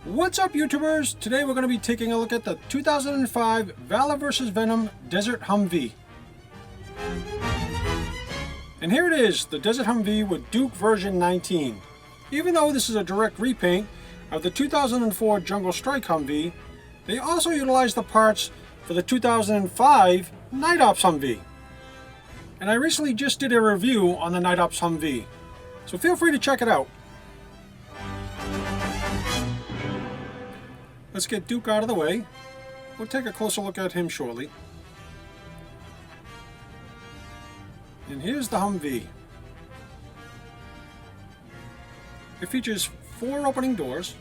What's up, YouTubers? Today we're going to be taking a look at the 2005 Valor vs. Venom Desert Humvee. And here it is, the Desert Humvee with Duke version 19. Even though this is a direct repaint of the 2004 Jungle Strike Humvee, they also utilized the parts for the 2005 Night Ops Humvee. And I recently just did a review on the Night Ops Humvee, so feel free to check it out. Let's get Duke out of the way. We'll take a closer look at him shortly. And here's the Humvee. It features 4 opening doors.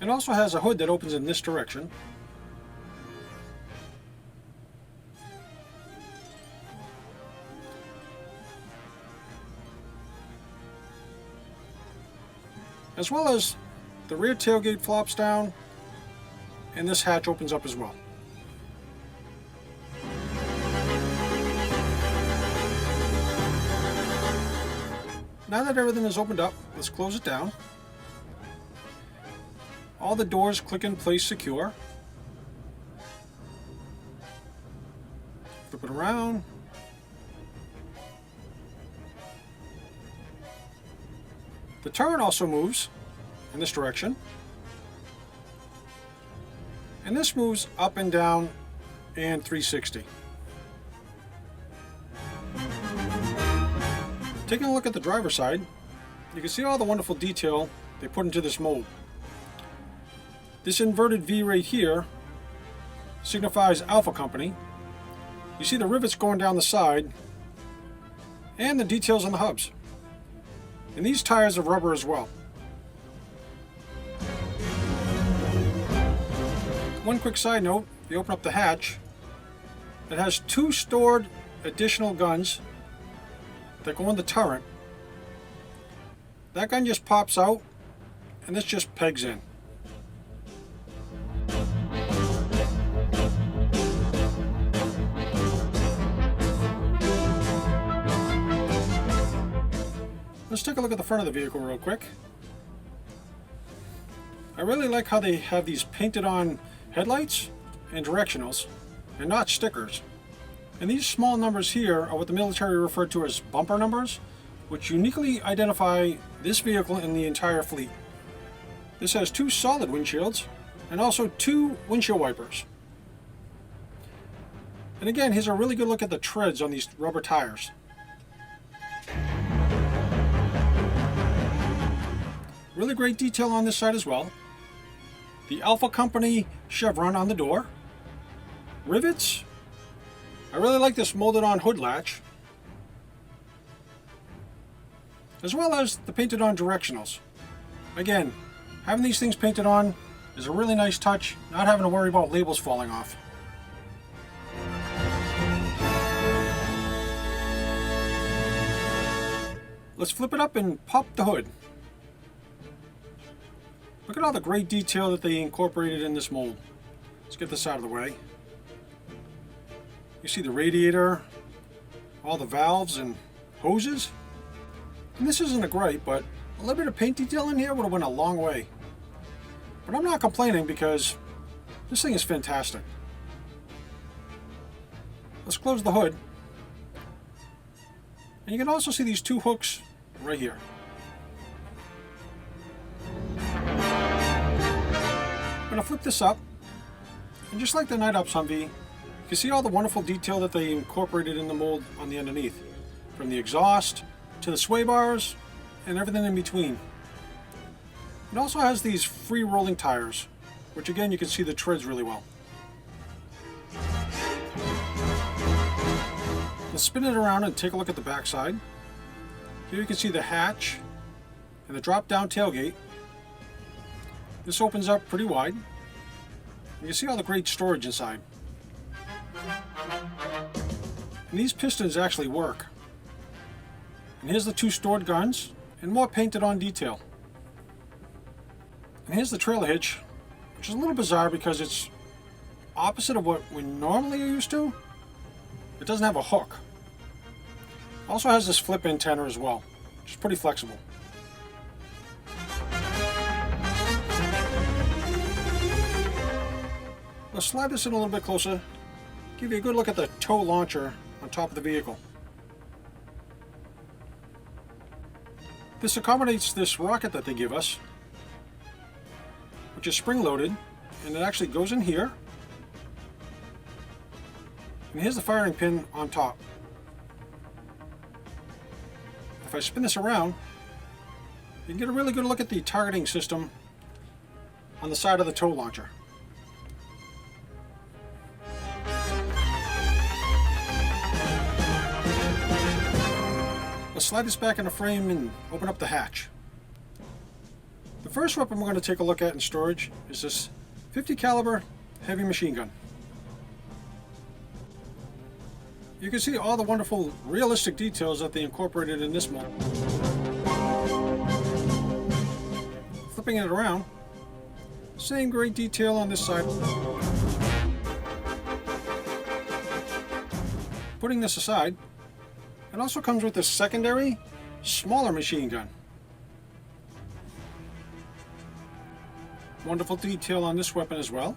It also has a hood that opens in this direction. As well as the rear tailgate flops down, and this hatch opens up as well. Now that everything is opened up, let's close it down. All the doors click in place secure. Flip it around. The turret also moves in this direction. And this moves up and down and 360. Taking a look at the driver's side, you can see all the wonderful detail they put into this mold. This inverted V right here signifies Alpha Company. You see the rivets going down the side and the details on the hubs. And these tires are rubber as well. One quick side note, if you open up the hatch, it has 2 stored additional guns that go in the turret. That gun just pops out and this just pegs in. Let's take a look at the front of the vehicle real quick. I really like how they have these painted on headlights and directionals and not stickers. And these small numbers here are what the military referred to as bumper numbers, which uniquely identify this vehicle in the entire fleet. This has 2 solid windshields and also 2 windshield wipers. And again, here's a really good look at the treads on these rubber tires. Really great detail on this side as well. The Alpha Company chevron on the door. Rivets. I really like this molded on hood latch. As well as the painted on directionals. Again, having these things painted on is a really nice touch, not having to worry about labels falling off. Let's flip it up and pop the hood. Look at all the great detail that they incorporated in this mold. Let's get this out of the way. You see the radiator, all the valves and hoses. And this isn't a gripe, but a little bit of paint detail in here would have went a long way. But I'm not complaining because this thing is fantastic. Let's close the hood. And you can also see these 2 hooks right here. I'm going to flip this up, and just like the Night Ops Humvee, you can see all the wonderful detail that they incorporated in the mold on the underneath, from the exhaust to the sway bars and everything in between. It also has these free rolling tires, which again you can see the treads really well. Let's spin it around and take a look at the back side. Here you can see the hatch and the drop down tailgate. This opens up pretty wide. You can see all the great storage inside. And these pistons actually work. And here's the 2 stored guns and more painted on detail. And here's the trailer hitch, which is a little bizarre because it's opposite of what we normally are used to. It doesn't have a hook. Also has this flip antenna as well, which is pretty flexible. Let's slide this in a little bit closer, give you a good look at the tow launcher on top of the vehicle. This accommodates this rocket that they give us, which is spring-loaded, and it actually goes in here. And here's the firing pin on top. If I spin this around, you can get a really good look at the targeting system on the side of the tow launcher. Let's slide this back in the frame and open up the hatch. The first weapon we're going to take a look at in storage is this 50 caliber heavy machine gun. You can see all the wonderful realistic details that they incorporated in this model. Flipping it around, same great detail on this side. Putting this aside, it also comes with a secondary, smaller machine gun. Wonderful detail on this weapon as well.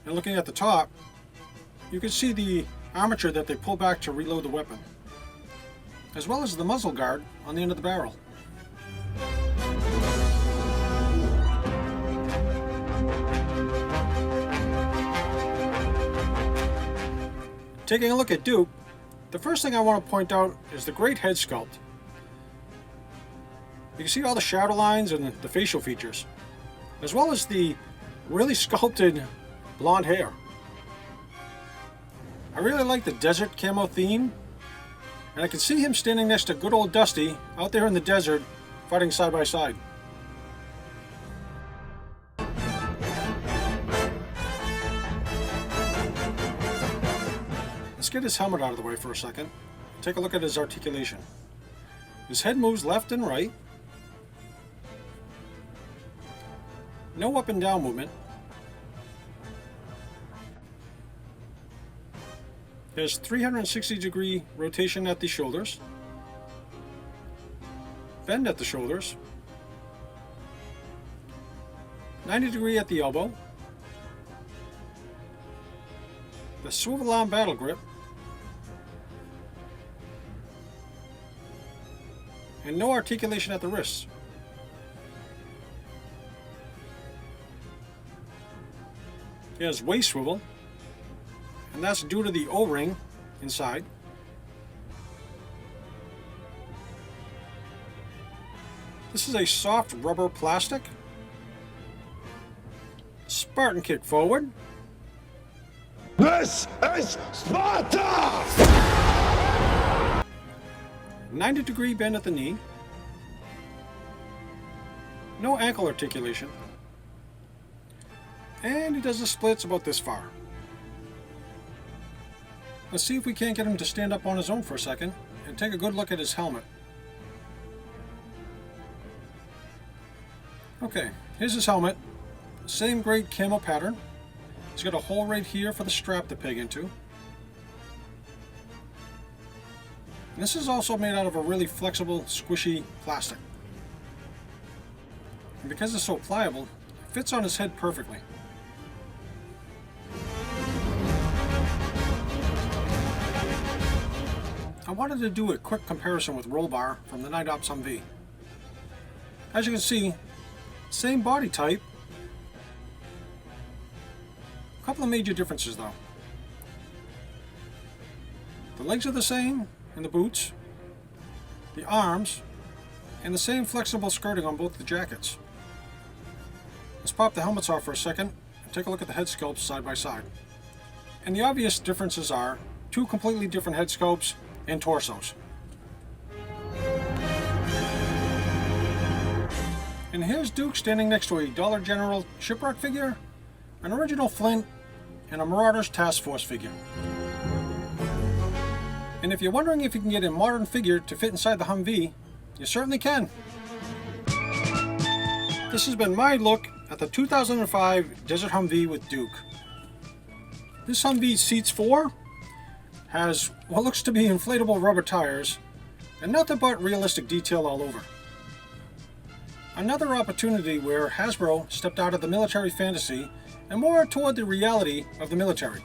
And looking at the top, you can see the armature that they pull back to reload the weapon, as well as the muzzle guard on the end of the barrel. Taking a look at Duke, the first thing I want to point out is the great head sculpt. You can see all the shadow lines and the facial features, as well as the really sculpted blonde hair. I really like the desert camo theme, and I can see him standing next to good old Dusty out there in the desert fighting side by side. Let's get his helmet out of the way for a second. Take a look at his articulation. His head moves left and right. No up and down movement. There's 360-degree rotation at the shoulders, bend at the shoulders, 90-degree at the elbow, the swivel arm battle grip, and no articulation at the wrists. He has waist swivel, and that's due to the O-ring inside. This is a soft rubber plastic. Spartan kick forward. This is Sparta! 90-degree bend at the knee. No ankle articulation. And he does the splits about this far. Let's see if we can't get him to stand up on his own for a second and take a good look at his helmet. Okay, here's his helmet. Same great camo pattern. He's got a hole right here for the strap to peg into. And this is also made out of a really flexible, squishy plastic. And because it's so pliable, it fits on his head perfectly. I wanted to do a quick comparison with Roll Bar from the Night Ops Humvee. As you can see, same body type. A couple of major differences though. The legs are the same in the boots, the arms, and the same flexible skirting on both the jackets. Let's pop the helmets off for a second and take a look at the head sculpts side by side. And the obvious differences are two completely different head sculpts and torsos. And here's Duke standing next to a Dollar General shipwreck figure, an original Flint, and a Marauders Task Force figure. And if you're wondering if you can get a modern figure to fit inside the Humvee, you certainly can. This has been my look at the 2005 Desert Humvee with Duke. This Humvee seats 4, has what looks to be inflatable rubber tires, and nothing but realistic detail all over. Another opportunity where Hasbro stepped out of the military fantasy and more toward the reality of the military.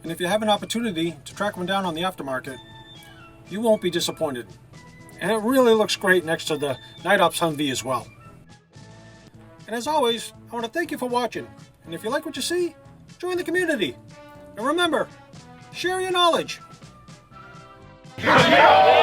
And if you have an opportunity to track one down on the aftermarket, you won't be disappointed. And it really looks great next to the Night Ops Humvee as well. And as always, I want to thank you for watching. And if you like what you see, join the community. And remember, share your knowledge. Yeah!